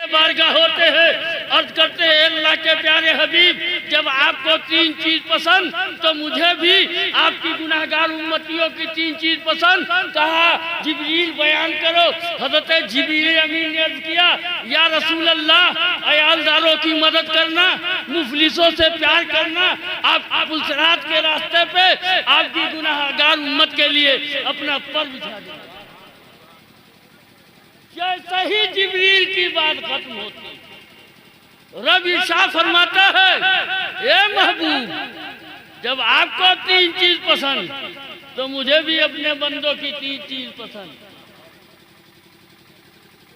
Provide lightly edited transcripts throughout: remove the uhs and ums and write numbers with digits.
बारगाह होते हैं, अर्ज करते हैं अल्लाह के प्यारे हबीब, जब आपको 3 चीज पसंद तो मुझे भी आपकी गुनाहगार उम्मतियों की 3 चीज पसंद। कहा जिब्रील बयान करो। हजरत जिब्रील अमीन ने अर्ज किया, या रसूल अल्लाह, अयालदारों की मदद करना, मुफलिसों से प्यार करना, आप पुलसरात के रास्ते पे आपकी गुनाहगार उम्मत के लिए अपना पर बिछा देना। जैसे ही जिब्रील की बात खत्म होती, रब इरशाद फरमाता है, ए महबूब, जब आपको 3 चीज पसंद तो मुझे भी अपने बंदों की 3 चीज पसंद।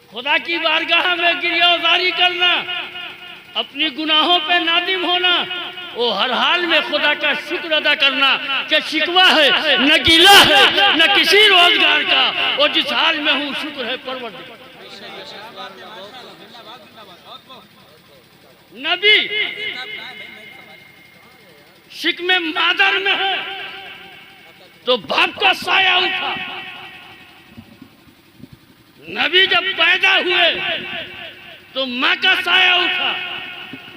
खुदा की बारगाह में गिरियाजारी करना, अपनी गुनाहों पे नादिम होना, वो हर हाल में खुदा का शुक्र अदा करना कि शिकवा है न गिला है न किसी रोजगार का, और जिस हाल में हूँ शुक्र है परवरदिगार। नबी शिक में मादर में है तो बाप का साया उठा। नबी जब पैदा हुए तो माँ का साया उठा।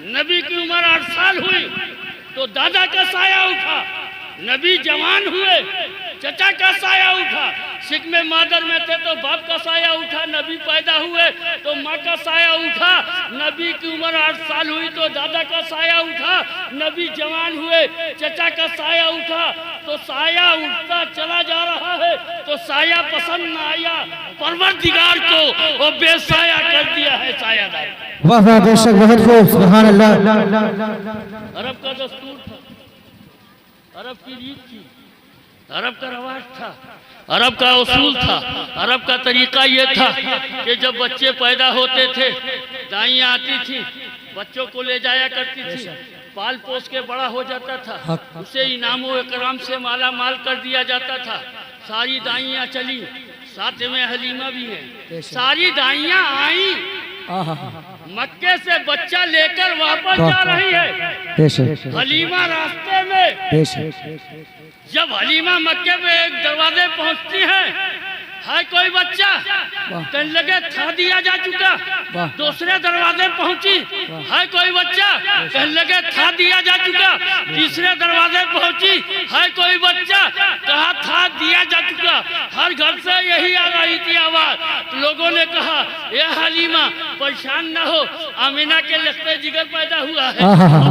नबी की उम्र 8 साल हुई तो दादा का साया उठा। नबी जवान हुए चचा का साया उठा। शिक में मादर में थे तो बाप का साया उठा। नबी पैदा हुए तो माँ का साया उठा। नबी की उम्र 8 साल हुई तो दादा का साया उठा। नबी जवान हुए चचा का साया उठा। तो साया उठता चला जा रहा है तो साया पसंद न आया परवरदिगार को, वो बेसाया कर दिया है सायादार। वाह वाह, बेशक, बहुत खूब, सुभान अल्लाह। अरब का दस्तूर था, अरब की रीत थी, अरब का रवाज था, अरब का उसूल था। अरब का तरीका ये था कि जब बच्चे पैदा होते थे, दाइयाँ आती थी, बच्चों को ले जाया करती थी, पाल पोस के बड़ा हो जाता था, उसे इनामों इकराम से माला माल कर दिया जाता था। सारी दाइयाँ चली, साथ में हलीमा भी है। सारी दाइयाँ आई, मक्के से बच्चा लेकर वापस जा रही है। हलीमा रास्ते में, जब हलीमा मक्के में एक दरवाजे पहुंचती है कोई बच्चा, कहने लगे था दिया जा चुका। दूसरे दरवाजे पहुंची, है कोई बच्चा, कहने लगे था दिया जा चुका। तीसरे दरवाजे पहुंची, है कोई बच्चा, कहा था दिया जा चुका। हर घर से यही आ रही थी आवाज। लोगों ने कहा, ये हलीमा परेशान न हो, आमिना के लखते जिगर पैदा हुआ है,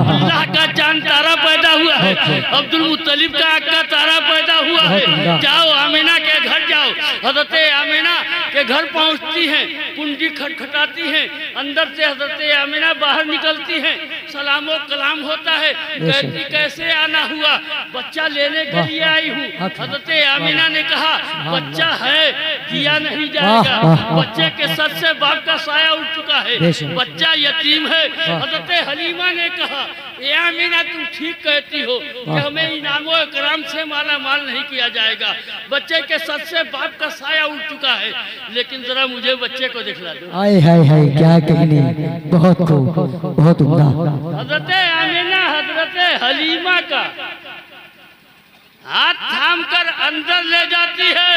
अल्लाह का चांद तारा पैदा हुआ है, अब्दुल मुत्तलिब का अक्का तारा पैदा हुआ है, जाओ आमिना के घर जाओ। हजरत आमिना के घर पहुंचती हैं, कुंडी खटखटाती हैं, अंदर से हजरत आमिना बाहर निकलती हैं, सलामो कलाम होता है, कहती कैसे आना हुआ, बच्चा लेने के लिए आई हूँ। हजरत आमिना ने कहा बच्चा है, दिया नहीं जाएगा, बच्चे के सर से बाप का साया उठ चुका है, बच्चा यतीम है। हजरत हलीमा ने कहा, ए आमिना तुम ठीक कहती हो कि हमें इनामो इकराम से माला माल नहीं किया जाएगा, बच्चे के सर से बाप का साया उठ चुका है, लेकिन जरा मुझे बच्चे को दिखला दो। आए हाय हाय, क्या कहने, बहुत खूब, बहुत उम्दा। हजरत आमिना हजरत हलीमा का हाथ थामकर अंदर ले जाती है,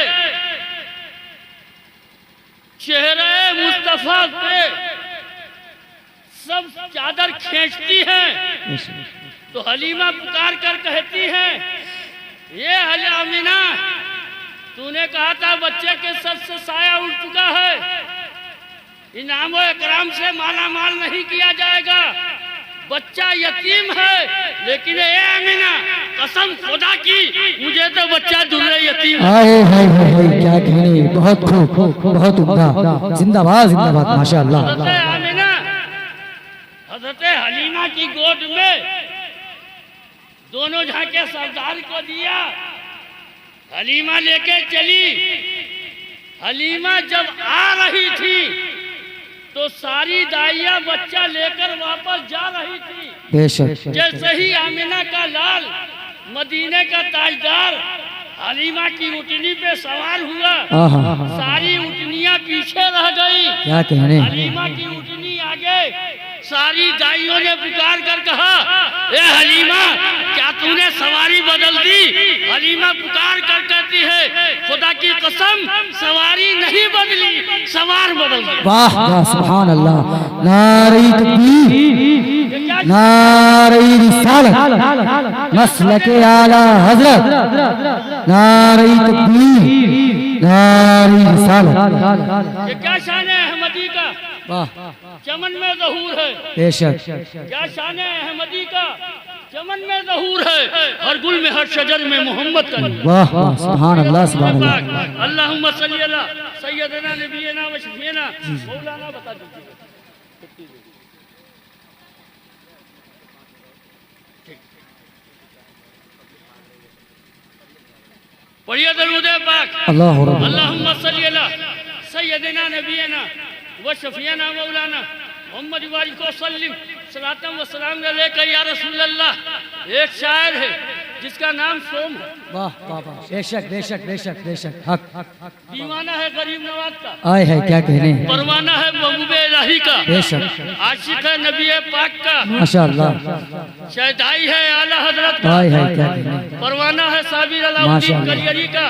चेहरे मुस्तफा पे सब चादर खींचती हैं। तो हलीमा पुकार कर कहती है, ये आमिना, तूने कहा था बच्चे के सर से साया उठ चुका है, इनामो इकराम से माला माल नहीं किया जाएगा, बच्चा यतीम है, लेकिन ए आमिना कसम खुदा की मुझे तो बच्चा दुर्रे यतीम है। हाय हाय हाय, क्या कहने, बहुत खूब, बहुत उम्दा, जिंदाबाद जिंदाबाद, माशाअल्लाह। हजरत आमिना हजरत हलीमा की गोद में दोनों झांके सरदार को दिया, हलीमा लेके चली। हलीमा जब आ रही थी तो सारी दाइयाँ बच्चा लेकर वापस जा रही थी। बेशक, जैसे ही आमिना का लाल मदीने का ताजदार हलीमा की ऊँटनी पे सवार हुआ, सारी ऊँटनियाँ पीछे रह गई। क्या कहने, हलीमा की ऊँटनी आगे, सारी दाइयों ने पुकार कर कहा, ए हलीमा, क्या तूने सवारी बदल दी? हलीमा पुकार कर कहती है, खुदा की कसम, सवारी नहीं बदली, सवार बदल गया। वाह वाह, सुभान अल्लाह। नारे तकबीर, नारे रिसालत, मसलके आला हजरत, नारे तकबीर, नारे रिसालत। ये क्या शान है अहमदी का? वाह, चमन में ज़हूर है। बेशक। क्या शान है अहमदी का? चमन में ज़हूर है, हर गुल में, हर शजर में मोहम्मद का नूर। वाह वाह, सुभान अल्लाह, सुभान अल्लाह। अल्लाहुम्मा सल्ली अला सय्यदना नबीना व शफीना मौलाना। बता दीजिए पढ़िए दरूद पाक। अल्लाह रब्बुल अल्लाहुम्मा सल्ली अला सय्यदना नबीना व शफीना मौलाना मोहम्मद वाली को सल्लिम सलातम व सलाम अलैका या रसूल अल्लाह। एक शायर है जिसका नाम सोम है। वाह वाह वाह, बेशक बेशक बेशक बेशक, हक। दीवाना है गरीब नवाज का, आए है क्या कहने, परवाना है महबूबे इलाही का, बेशक। आशिक है नबी पाक का, माशाअल्लाह। शहदाई है आला हजरत का, आए है क्या कहने, परवाना है साबिर अलाउद्दीन कलियरी का।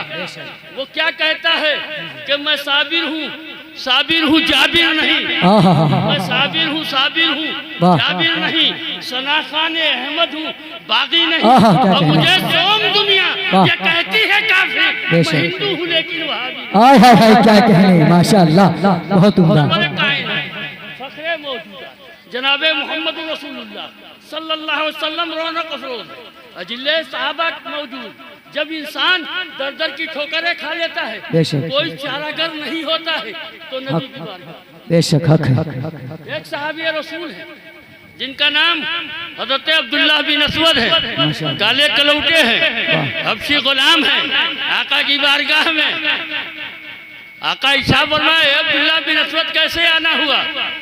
वो क्या कहता है कि मैं साबिर हूँ जाबिर नहीं। मैं साबिर हूँ वाह। जाबिर नहीं, सना खान अहमद हूँ बागी नहीं। क्या और कहना। मुझे सोम दुनिया वाह। ये कहती है काफिर, बेशक। मैं हिंदू हूँ लेकिन वहाबी। आए है क्या कहने, माशाअल्लाह, बहुत उम्दा। फखरे मौजूदा जनाबे मोहम्मद रसूलुल्लाह सल्लल्लाहु अलैहि वसल्लम रौनक अफरोज अजिल्ले सहाबा मौजूद। जब इंसान दर दर की ठोकरें खा लेता है, बेशक। कोई चारागर नहीं होता है, तो नबी की बारगाह। बेशक, हक है। एक सहाबी रसूल है जिनका नाम हजरत अब्दुल्लाह बिन असवद है। काले कलौटे हैं, हबशी गुलाम है। आका की बारगाह में आका इशा फरमाए, अब्दुल्लाह बिन असवद कैसे आना हुआ?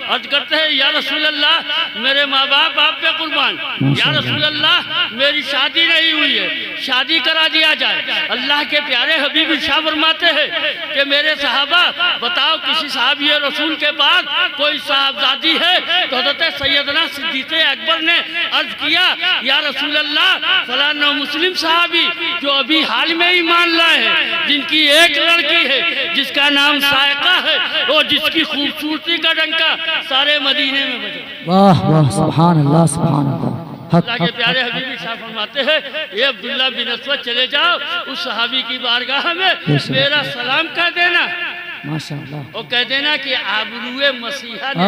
अर्ज करते हैं, या रसूल अल्लाह, मेरे माँ बाप आप पे कुर्बान। या रसूल अल्लाह, मेरी शादी नहीं हुई है, शादी करा दिया जाए। अल्लाह के प्यारे हबीब इशा फरमाते हैं कि मेरे सहाबा बताओ, किसी साहबी रसूल के पास कोई साहबजादी है? तो हज़रत सैयदना सिद्दीक़ अकबर ने अर्ज किया, या रसूल अल्लाह, फलाना मुस्लिम साहबी जो अभी हाल में ही मान लाए हैं, जिनकी एक लड़की है जिसका नाम सायका है, और जिसकी खूबसूरती का डंका सारे मदीने में बजा। वाह वाह, सुभान अल्लाह, सुभान अल्लाह, हक अल्लाह के प्यारे हबीब साहब फरमाते हैं, ये अब्दुल्लाह बिन असवद चले जाओ उस सहाबी की बारगाह में, मेरा सलाम कह देना। माशाअल्लाह। और कह देना कि आबरूए मसीहा ने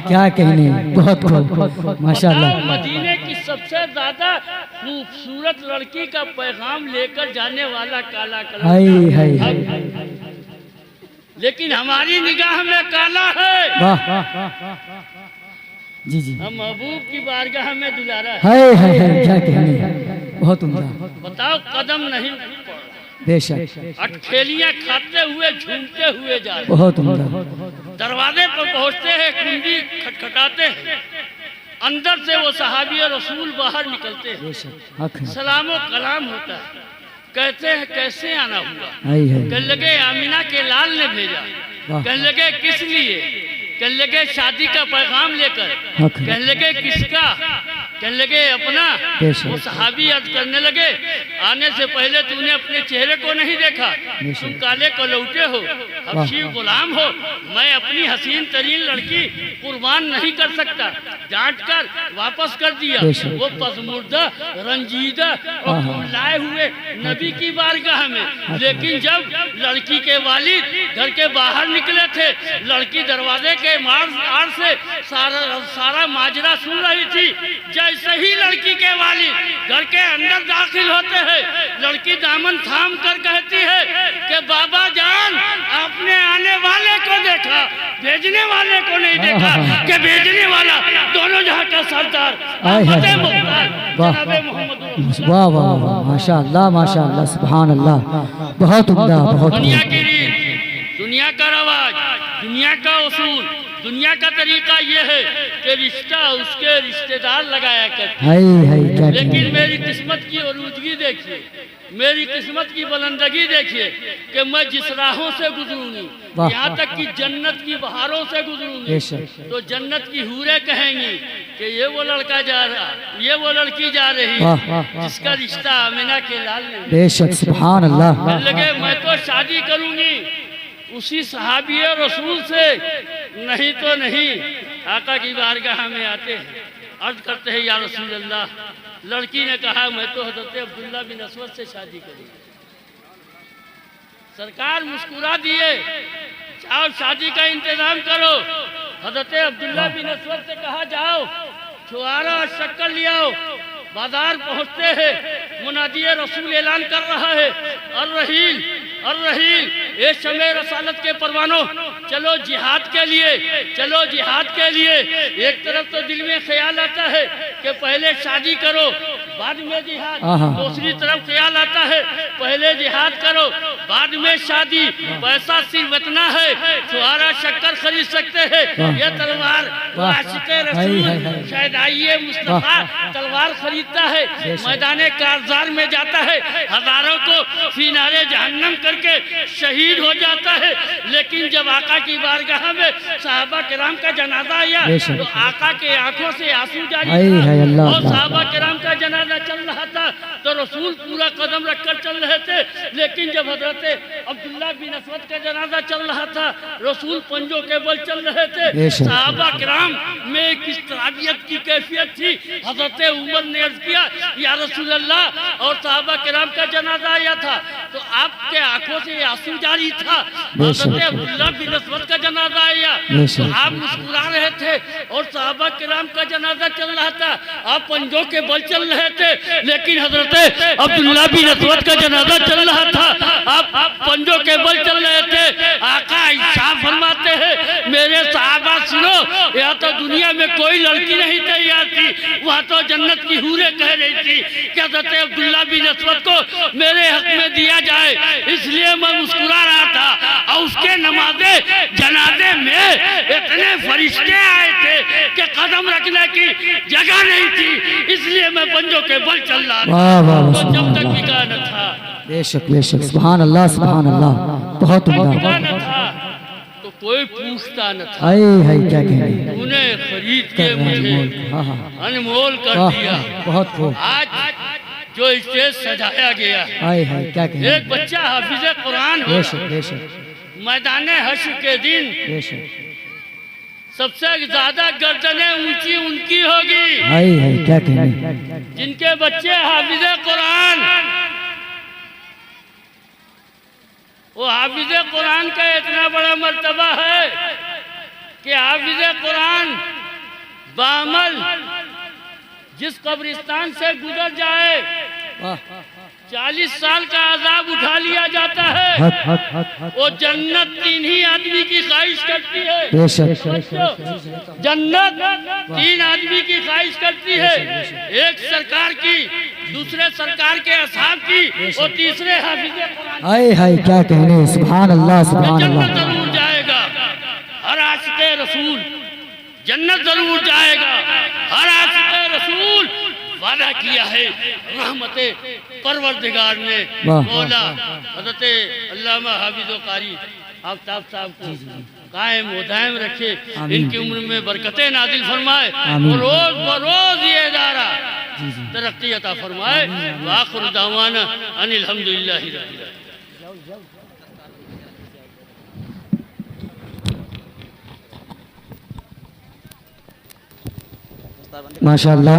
क्या कहने, बहुत खूब, माशाअल्लाह। मदीने की सबसे ज्यादा खूबसूरत लड़की का पैगाम लेकर जाने वाला काला हाय कलम, हाय हाय, लेकिन हमारी निगाह में काला है। वाह जी जी, हम महबूब की बारगाह में दुलारा है। हाय हाय हाय, क्या कहने, बहुत उम्दा। बताओ, कदम नहीं पड़ रहा, बेशक, अटखेलियां खाते हुए झूमते हुए जा रहे, बहुत उम्दा। दरवाजे पर पहुंचते हैं, कुंडी खटखटाते हैं, अंदर से वो सहाबी रसूल बाहर निकलते हैं, बेशक, हक है। सलामो कलाम होता है। कहते हैं कैसे आना हुआ? हाय हाय, कहने लगे आमिना के लाल ने भेजा। वाह। कहने लगे किस लिए? कहने लगे शादी का पैगाम लेकर। हक है। कहने लगे किसका? कहने लगे अपना। बेशक। वो सहाबी अर्ज करने लगे, आने से पहले तूने अपने चेहरे को नहीं देखा, बेशक। तुम काले कलौटे हो, हबशी गुलाम हो, मैं अपनी हसीन तरीन लड़की कुर्बान नहीं कर सकता। डांट कर वापस कर दिया। बेशक। वो पसमुर्दा रंजीदा और लाए हुए नबी की बारगाह में। लेकिन जब लड़की के वालिद घर के बाहर निकले थे, लड़की दरवाजे के आड़ से सारा माजरा सुन रही थी। जैसे ही लड़की के वालिद घर के अंदर दाखिल होते हैं, लड़की दामन थाम कर कहती है कि बाबा जान, आपने आने वाले को देखा, भेजने वाले को नहीं देखा, कि भेजने वाला दोनों जहां का सरदार अहमद मुख्तार जनाबे मोहम्मद। वाह वाह वाह, माशाअल्लाह माशाअल्लाह, सुभान अल्लाह, बहुत उम्दा, बहुत दुनिया उम्दा। की रीत, दुनिया का रवाज, दुनिया का उसूल, दुनिया का तरीका ये है कि रिश्ता उसके रिश्तेदार लगाया करते, हाय हाय क्या लेकिन कहने। मेरी किस्मत की औरूदगी देखिए, मेरी किस्मत की बुलंदगी देखिए कि मैं जिस राहों से गुजरूंगी, वाह, यहाँ वाह, तक कि जन्नत की बहारों से गुजरूंगी बेशक। तो जन्नत की हूरें कहेंगी कि ये वो लड़का जा रहा, ये वो लड़की जा रही वाह, है वाह, वाह, जिसका रिश्ता आमिना के लाल ने। बेशक सुभान अल्लाह। लगे मैं तो शादी करूंगी उसी सहाबी रसूल से, नहीं तो नहीं। आका की बारगाह में आते हैं, अर्ज करते हैं या रसूल अल्लाह। लड़की ने कहा मैं तो हजरत अब्दुल्ला बिन असवद से शादी करूंगी। सरकार मुस्कुरा दिए, जाओ शादी का इंतजाम करो। हजरत अब्दुल्ला बिन असवद से कहा जाओ छुआरा और शक्कर ले आओ। बाजार पहुंचते हैं, मुनादी रसूल ऐलान कर रहा है अर्रहील अर्रहील, ये शमे रसालत के परवानों चलो जिहाद के लिए, चलो जिहाद के लिए। एक तरफ तो दिल में ख्याल आता है कि पहले शादी करो बाद में जिहाद, दूसरी तरफ ख्याल आता है पहले जिहाद करो बाद में शादी। पैसा सिर्फ इतना है छुआरा शक्कर खरीद सकते हैं, ये तलवार आशिक़े रसूल शायद आइए मुस्तफा तलवार खरीदता है, मैदान कारजार में जाता है, हजारों को फिनारे जहन्नम करके शहीद हो जाता है। लेकिन जब आका की बारगाह में सहाबा किराम का जनाजा आया तो आका के आंखों से आंसू जारी था और सहाबा किराम का जनाजा चल रहा था तो रसूल पूरा कदम रखकर चल रहे थे। लेकिन जब हजरत अब्दुल्ला बिन असवद का जनाजा चल रहा था रसूल पंजों के बल चल रहे थे। सहाबा किराम में एक इस्तराबियत की कैफियत थी। हजरत उमर ने अर्ज किया या रसूल अल्लाह, और सहाबा किराम का जनाजा आया था तो आपके आंखों से आंसू जारी था। हजरत अब्दुल्ला बिन असवद का जनाजा आया तो आप मुस्कुरा रहे थे और सहाबा किराम का जनाजा चल रहा था, आप पंजों के बल चल रहे थे। लेकिन हजरत अब्दुल्ला बिन असवद का जनाजा चल रहा था, आप पंजों के बल चल रहे थे। आका इरशाद फरमाते हैं मेरे सहाबा सुनो, यहाँ तो दुनिया में कोई लड़की नहीं तैयार थी, वहाँ तो जन्नत की हूरें कह रही थी कि हजरत अब्दुल्ला बिन असवद को मेरे हक में दिया जाए, इसलिए मैं मुस्कुरा रहा था। और उसके नमाजे जनाजे में इतने फरिश्ते आए थे कि कदम रखने की जगह नहीं थी, इसलिए मैं पंजों के बल चल रहा था। तो जब तक निकाह न था, बेशक बेशक सुभान अल्लाह सुभान अल्लाह, बहुत उम्दा। निकाह न था तो कोई पूछता न था। हाय हाय क्या कहने। तूने खरीद के मुझे अनमोल कर दिया। बहुत खूब। आज जो स्टेज सजाया गया, हाय हाय क्या कहने। एक बच्चा हाफिज कुरान हो, बेशक बेशक मैदान हश्र के दिन बेशक। सबसे ज्यादा गर्दनें ऊंची उनकी होगी हाय हाय क्या कहने। जिनके बच्चे हाफिज कुरान। वो हाफिज कुरान का इतना बड़ा मर्तबा है कि हाफिज कुरान बामल जिस कब्रिस्तान से गुजर जाए 40 साल का अजाब उठा लिया जाता है। वो जन्नत 3 ही आदमी की ख्वाहिश करती है। जन्नत 3 आदमी की ख्वाहिश करती है, एक सरकार की, दूसरे सरकार के असहाब की और तीसरे हाफिज कुरान। हाय हाय क्या कहने। सुभान अल्लाह सुभान जन्नत अल्लाह। जरूर जाएगा हर आशिक़े रसूल, जन्नत जरूर जाएगा हर आशिक़े रसूल। वादा किया है रहमते परवरदिगार ने मौला हज़रत अल्लामा हाफिज़ कारी आफ्ताब साहब को कायम व दायम रखे, इनकी उम्र में बरकतें नाजिल फरमाए और रोज बरोज ये इदारा तरक्की अता फरमाए। आखिर दावाना अनिल हम्दुलिल्लाहि रब्बिल आलमीन। माशाअल्लाह।